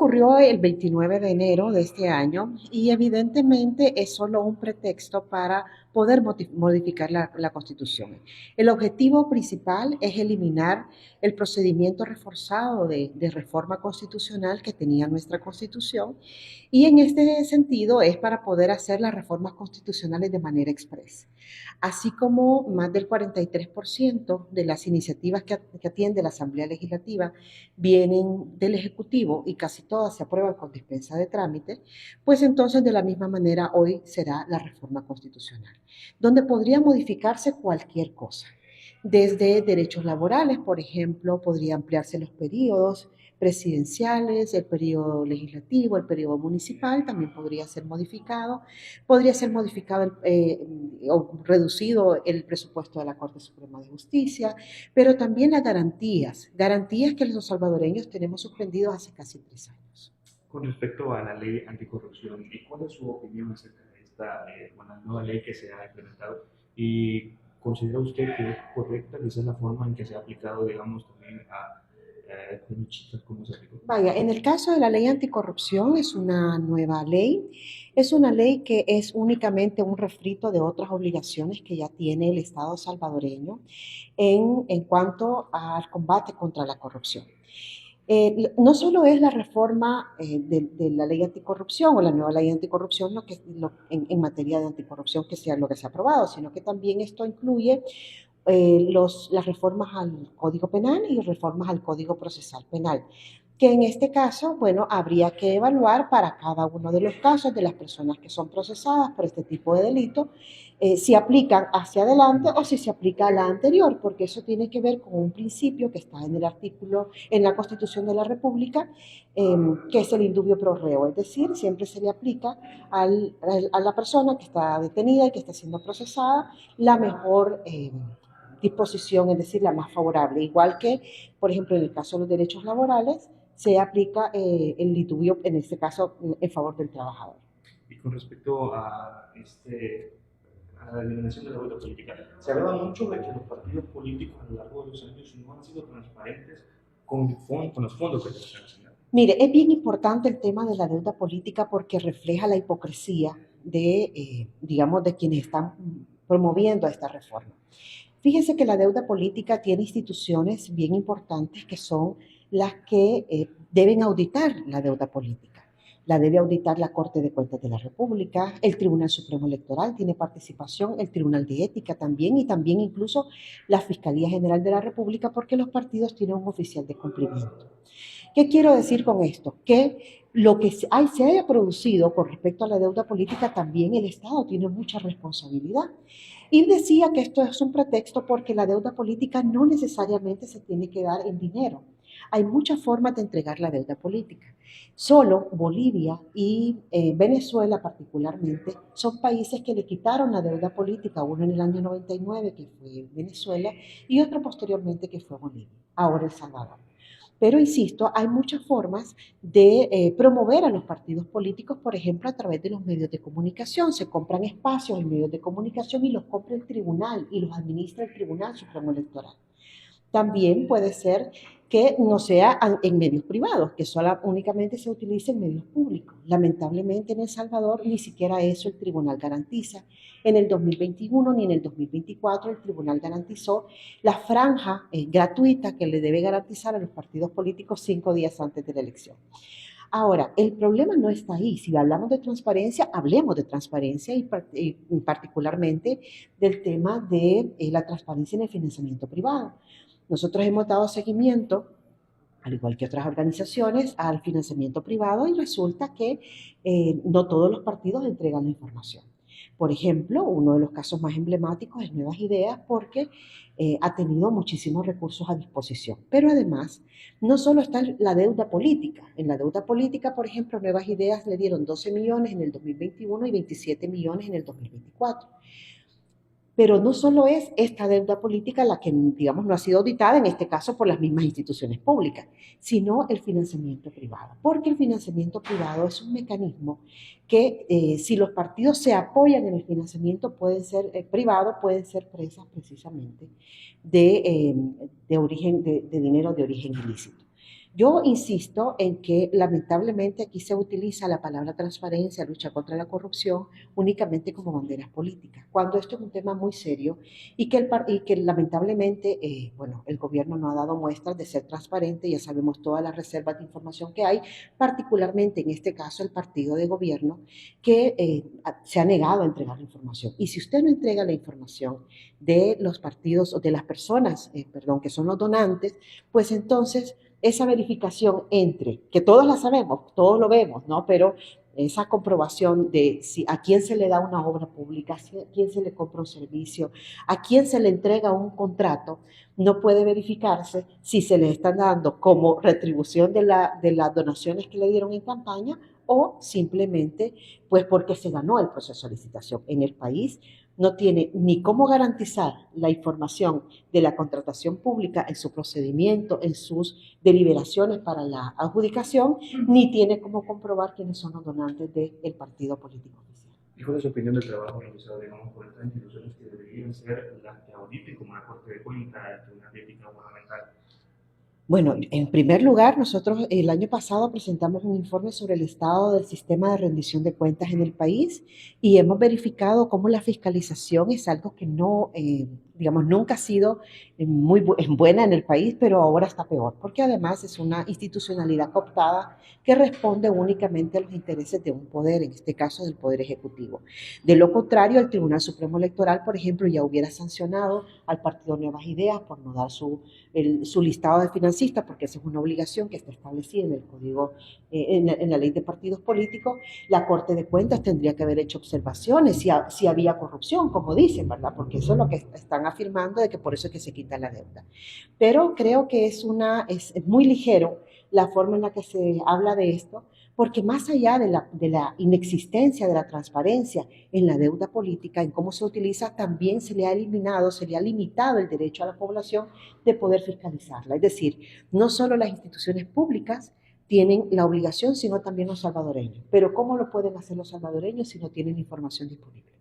ocurrió el 29 de enero de este año y evidentemente es solo un pretexto para poder modificar la Constitución. El objetivo principal es eliminar el procedimiento reforzado de reforma constitucional que tenía nuestra Constitución y en este sentido es para poder hacer las reformas constitucionales de manera expresa. Así como más del 43% de las iniciativas que atiende la Asamblea Legislativa vienen del Ejecutivo y casi todas se aprueban con dispensa de trámite, pues entonces de la misma manera hoy será la reforma constitucional, donde podría modificarse cualquier cosa. Desde derechos laborales, por ejemplo, podría ampliarse los periodos presidenciales, el periodo legislativo, el periodo municipal, también podría ser modificado o reducido el presupuesto de la Corte Suprema de Justicia, pero también las garantías que los salvadoreños tenemos suspendidos hace casi 3 años. Con respecto a la ley anticorrupción, ¿cuál es su opinión acerca de esta nueva ley que se ha implementado? ¿Y considera usted que es correcta esa es la forma en que se ha aplicado, digamos, también a chicas, cómo se aplicó? Vaya, en el caso de la ley anticorrupción es una nueva ley, es una ley que es únicamente un refrito de otras obligaciones que ya tiene el Estado salvadoreño en cuanto al combate contra la corrupción. No solo es la reforma de la ley anticorrupción o la nueva ley anticorrupción en materia de anticorrupción que sea lo que se ha aprobado, sino que también esto incluye las reformas al Código Penal y reformas al Código Procesal Penal, que en este caso, bueno, habría que evaluar para cada uno de los casos de las personas que son procesadas por este tipo de delito, si aplican hacia adelante o si se aplica a la anterior, porque eso tiene que ver con un principio que está en el artículo, en la Constitución de la República, que es el indubio pro reo, es decir, siempre se le aplica a la persona que está detenida y que está siendo procesada la mejor disposición, es decir, la más favorable. Igual que, por ejemplo, en el caso de los derechos laborales, se aplica el litubio, en este caso, en favor del trabajador. Y con respecto a la eliminación de la deuda política, se hablaba mucho de que los partidos políticos a lo largo de los años no han sido transparentes con los fondos que se han. Mire, es bien importante el tema de la deuda política porque refleja la hipocresía digamos, de quienes están promoviendo esta reforma. Fíjense que la deuda política tiene instituciones bien importantes que son las que deben auditar la deuda política. La debe auditar la Corte de Cuentas de la República, el Tribunal Supremo Electoral tiene participación, el Tribunal de Ética también y también incluso la Fiscalía General de la República porque los partidos tienen un oficial de cumplimiento. ¿Qué quiero decir con esto? Que lo que se haya producido con respecto a la deuda política, también el Estado tiene mucha responsabilidad. Y decía que esto es un pretexto porque la deuda política no necesariamente se tiene que dar en dinero. Hay muchas formas de entregar la deuda política. Solo Bolivia y Venezuela particularmente son países que le quitaron la deuda política, uno en el año 99 que fue Venezuela y otro posteriormente que fue Bolivia, ahora El Salvador. Pero insisto, hay muchas formas de promover a los partidos políticos, por ejemplo, a través de los medios de comunicación. Se compran espacios en medios de comunicación y los compra el tribunal y los administra el Tribunal Supremo Electoral. También puede ser que no sea en medios privados, que únicamente se utilice en medios públicos. Lamentablemente en El Salvador ni siquiera eso el tribunal garantiza. En el 2021 ni en el 2024 el tribunal garantizó la franja gratuita que le debe garantizar a los partidos políticos 5 días antes de la elección. Ahora, el problema no está ahí. Si hablamos de transparencia, hablemos de transparencia y particularmente del tema de la transparencia en el financiamiento privado. Nosotros hemos dado seguimiento, al igual que otras organizaciones, al financiamiento privado y resulta que no todos los partidos entregan la información. Por ejemplo, uno de los casos más emblemáticos es Nuevas Ideas porque ha tenido muchísimos recursos a disposición. Pero además, no solo está la deuda política. En la deuda política, por ejemplo, Nuevas Ideas le dieron 12 millones en el 2021 y 27 millones en el 2024. Pero no solo es esta deuda política la que, digamos, no ha sido auditada, en este caso por las mismas instituciones públicas, sino el financiamiento privado. Porque el financiamiento privado es un mecanismo que, si los partidos se apoyan en el financiamiento privado, pueden ser presas precisamente de dinero de origen ilícito. Yo insisto en que lamentablemente aquí se utiliza la palabra transparencia, lucha contra la corrupción, únicamente como banderas políticas, cuando esto es un tema muy serio y que lamentablemente, bueno, el gobierno no ha dado muestras de ser transparente, ya sabemos todas las reservas de información que hay, particularmente en este caso el partido de gobierno, que se ha negado a entregar la información. Y si usted no entrega la información de los partidos o de las personas, perdón, que son los donantes, pues entonces esa verificación entre, que todos la sabemos, todos lo vemos, ¿no? Pero esa comprobación de si, a quién se le da una obra pública, a quién se le compra un servicio, a quién se le entrega un contrato, no puede verificarse si se le están dando como retribución de las donaciones que le dieron en campaña o simplemente pues porque se ganó el proceso de licitación. En el país no tiene ni cómo garantizar la información de la contratación pública en su procedimiento, en sus deliberaciones para la adjudicación, ni tiene cómo comprobar quiénes son los donantes del partido político oficial. ¿Y cuál es su opinión del trabajo realizado, digamos, por estas instituciones que deberían ser las que auditen, como una Corte de Cuentas, una ética gubernamental? Bueno, en primer lugar, nosotros el año pasado presentamos un informe sobre el estado del sistema de rendición de cuentas en el país y hemos verificado cómo la fiscalización es algo que no, digamos, nunca ha sido buena en el país, pero ahora está peor, porque además es una institucionalidad cooptada que responde únicamente a los intereses de un poder, en este caso del Poder Ejecutivo. De lo contrario, el Tribunal Supremo Electoral, por ejemplo, ya hubiera sancionado al Partido Nuevas Ideas por no dar su listado de financistas, porque esa es una obligación que está establecida en el Código, en la Ley de Partidos Políticos. La Corte de Cuentas tendría que haber hecho observaciones si había corrupción, como dicen, ¿verdad? Porque eso es lo que están afirmando, de que por eso es que se quita la deuda. Pero creo que es muy ligero la forma en la que se habla de esto, porque más allá de la inexistencia de la transparencia en la deuda política, en cómo se utiliza, también se le ha eliminado, se le ha limitado el derecho a la población de poder fiscalizarla. Es decir, no solo las instituciones públicas tienen la obligación, sino también los salvadoreños. Pero ¿cómo lo pueden hacer los salvadoreños si no tienen información disponible?